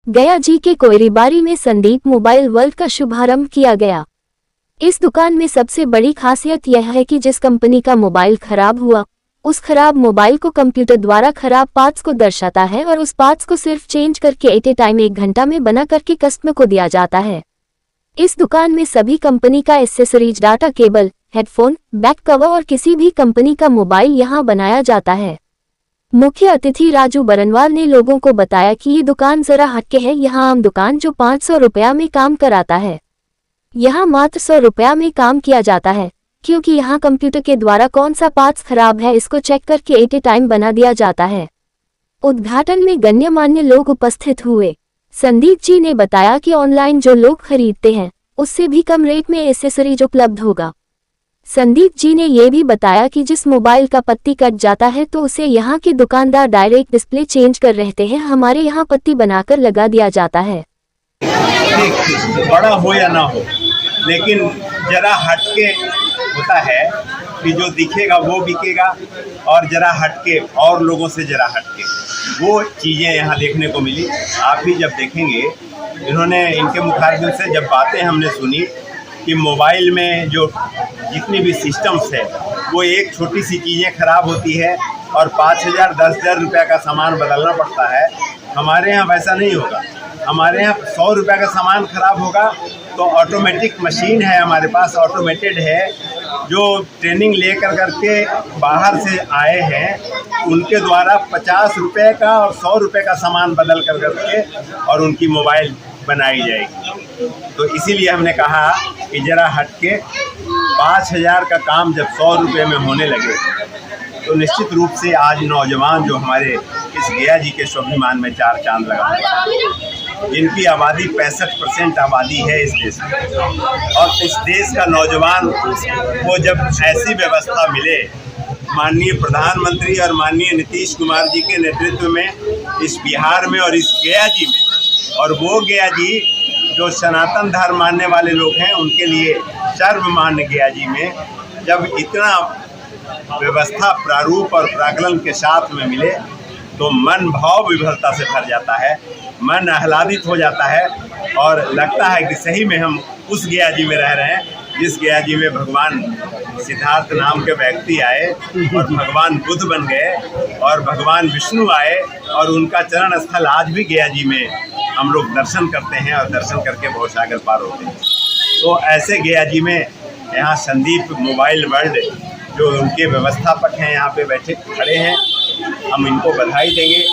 गया जी के कोयरीबारी में संदीप मोबाइल वर्ल्ड का शुभारंभ किया गया। इस दुकान में सबसे बड़ी खासियत यह है कि जिस कंपनी का मोबाइल खराब हुआ, उस खराब मोबाइल को कंप्यूटर द्वारा खराब पार्ट्स को दर्शाता है और उस पार्ट्स को सिर्फ चेंज करके एट ए टाइम 1 घंटा में बना करके कस्टमर को दिया जाता है। इस दुकान में सभी कंपनी का accessories, data cable, headphone, back cover और किसी भी कंपनी का मोबाइल यहां बनाया जाता है। मुख्य अतिथि राजू बरनवाल ने लोगों को बताया कि ये दुकान जरा हटके है। यहाँ आम दुकान जो 500 रुपया में काम कराता है, यहाँ मात्र 100 रुपया में काम किया जाता है, क्योंकि यहाँ कंप्यूटर के द्वारा कौन सा पार्ट्स खराब है इसको चेक करके एट ए टाइम बना दिया जाता है। उद्घाटन में गण्यमान्य लोग उपस्थित हुए। संदीप जी ने बताया कि ऑनलाइन जो लोग खरीदते हैं उससे भी कम रेट में एक्सेसरीज उपलब्ध होगा। संदीप जी ने ये भी बताया कि जिस मोबाइल का पत्ती कट जाता है तो उसे यहाँ के दुकानदार डायरेक्ट डिस्प्ले चेंज कर रहते हैं, हमारे यहाँ पत्ती बनाकर लगा दिया जाता है। बड़ा हो या ना हो, लेकिन जरा हटके होता है कि जो दिखेगा वो बिकेगा, और जरा हटके और लोगों से जरा हटके वो चीज़ें यहाँ देखने को मिली। आप ही जब देखेंगे, इन्होंने इनके मुखारबिन से जब बातें हमने सुनी कि मोबाइल में जो जितनी भी सिस्टम्स है वो एक छोटी सी चीज़ें ख़राब होती है और 5,000 10,000 रुपये का सामान बदलना पड़ता है। हमारे यहाँ वैसा नहीं होगा। हमारे यहाँ 100 रुपये का सामान ख़राब होगा तो ऑटोमेटिक मशीन है हमारे पास, ऑटोमेटेड है, जो ट्रेनिंग लेकर करके बाहर से आए हैं, उनके द्वारा 50 रुपये का और 100 रुपये का सामान बदल कर करके और उनकी मोबाइल बनाई जाएगी। तो इसीलिए हमने कहा कि ज़रा हटके 5,000 का काम जब 100 रुपये में होने लगे तो निश्चित रूप से आज नौजवान जो हमारे इस गया जी के स्वाभिमान में 4 चांद लगा, जिनकी आबादी 65% आबादी है इस देश में, और इस देश का नौजवान को जब ऐसी व्यवस्था मिले माननीय प्रधानमंत्री और माननीय नीतीश कुमार जी के नेतृत्व में इस बिहार में और इस गया जी में, और वो गया जी जो सनातन धर्म मानने वाले लोग हैं उनके लिए सर्वमान्य गया जी में जब इतना व्यवस्था प्रारूप और प्राकलन के साथ में मिले तो मन भाव विभलता से भर जाता है, मन आह्लादित हो जाता है और लगता है कि सही में हम उस गया जी में रह रहे हैं जिस गया जी में भगवान सिद्धार्थ नाम के व्यक्ति आए और भगवान बुद्ध बन गए और भगवान विष्णु आए और उनका चरण स्थल आज भी गया जी में हम लोग दर्शन करते हैं और दर्शन करके भवसागर पार होते हैं। तो ऐसे गया जी में यहाँ संदीप मोबाइल वर्ल्ड जो उनके व्यवस्थापक हैं यहाँ पे बैठे खड़े हैं, हम इनको बधाई देंगे,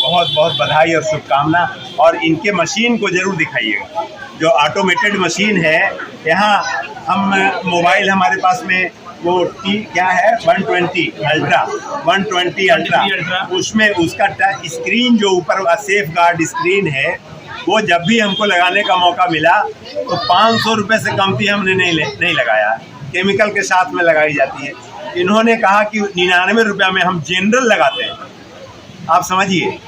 बहुत बहुत बधाई और शुभकामना। और इनके मशीन को ज़रूर दिखाइएगा, जो ऑटोमेटेड मशीन है। यहाँ हम मोबाइल हमारे पास में वो क्या है 120 अल्ट्रा, उसमें उसका टच स्क्रीन जो ऊपर सेफ गार्ड स्क्रीन है वो जब भी हमको लगाने का मौका मिला तो 500 रुपये से कमती हमने नहीं लगाया, केमिकल के साथ में लगाई जाती है। इन्होंने कहा कि 99 रुपया में हम जनरल लगाते हैं। आप समझिए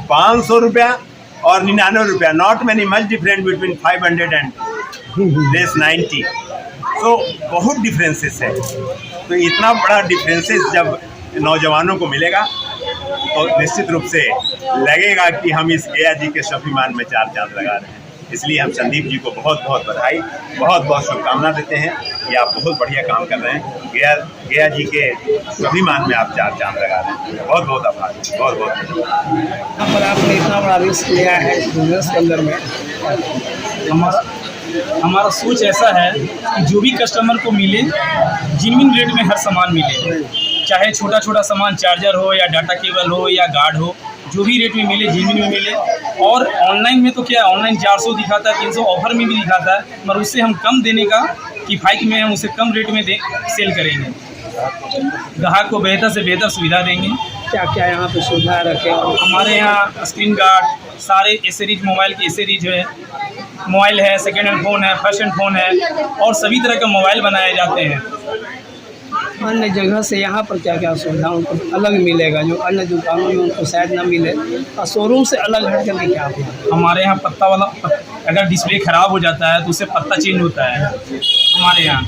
500 रुपया और 99 रुपया, not many much different between 500 and less 90। तो बहुत डिफरेंसेस है। तो इतना बड़ा डिफरेंसेस जब नौजवानों को मिलेगा तो निश्चित रूप से लगेगा कि हम इस गया जी के स्वाभिमान में 4 चांद लगा रहे हैं। इसलिए हम संदीप जी को बहुत बहुत बधाई, बहुत बहुत शुभकामना देते हैं कि आप बहुत बढ़िया काम कर रहे हैं। गया जी के स्वाभिमान में आप 4 चांद लगा रहे हैं। बहुत बहुत आभार, बहुत बहुत। यहाँ पर आपने इतना बड़ा रिस्क लिया है बिजनेस के अंदर में। हमारा सोच ऐसा है कि जो भी कस्टमर को मिले जेन्युइन रेट में हर सामान मिले, चाहे छोटा छोटा सामान चार्जर हो या डाटा केबल हो या गार्ड हो, जो भी रेट में मिले जेन्युइन में मिले। और ऑनलाइन में तो क्या है, ऑनलाइन 400 दिखाता है, 300 ऑफर में भी दिखाता है, मगर उससे हम कम देने का किफ़ायत में हम उसे कम रेट में सेल करेंगे, ग्राहक को बेहतर से बेहतर सुविधा देंगे। क्या क्या यहाँ पे सुविधा रखे? हमारे यहाँ स्क्रीन गार्ड, सारे एसेसरीज, मोबाइल की एसेसरीज है, मोबाइल है, सेकेंड हैंड फ़ोन है, फर्स्ट हैंड फ़ोन है, और सभी तरह के मोबाइल बनाए जाते हैं। अन्य जगह से यहाँ पर क्या क्या सुविधा उनको अलग मिलेगा जो अन्य दुकानों में उनको शायद ना मिले, और शोरूम से अलग हट करके क्या हमारे यहाँ पत्ता वाला, अगर डिस्प्ले ख़राब हो जाता है तो उससे पत्ता चेंज होता है हमारे यहाँ।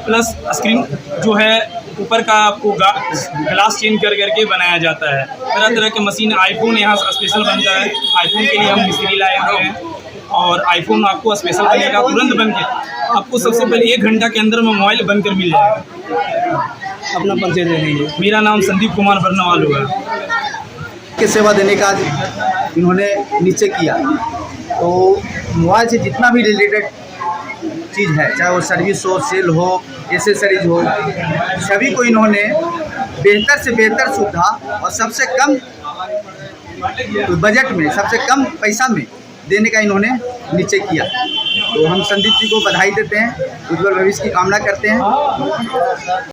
प्लस स्क्रीन जो है ऊपर का आपको ग्लास चेंज कर करके बनाया जाता है। तरह तरह के मशीन, आईफोन यहाँ स्पेशल बनता है। आईफोन के लिए हम मिस्त्री लाए हुए हैं और आईफोन आपको स्पेशल बनेगा तुरंत बन के। आपको सबसे पहले 1 घंटा के अंदर में मोबाइल बनकर मिल जाएगा। अपना परिचय दे दीजिए। मेरा नाम संदीप कुमार बरनवाल है। की सेवा देने का इन्होंने निश्चय किया। तो मोबाइल से जितना भी रिलेटेड चीज़ है, चाहे वो सर्विस हो, सेल हो, एसेसरीज हो, सभी को इन्होंने बेहतर से बेहतर सुविधा और सबसे कम बजट में, सबसे कम पैसा में देने का इन्होंने निश्चय किया। तो हम संदीप जी को बधाई देते हैं, उज्जवल भविष्य की कामना करते हैं।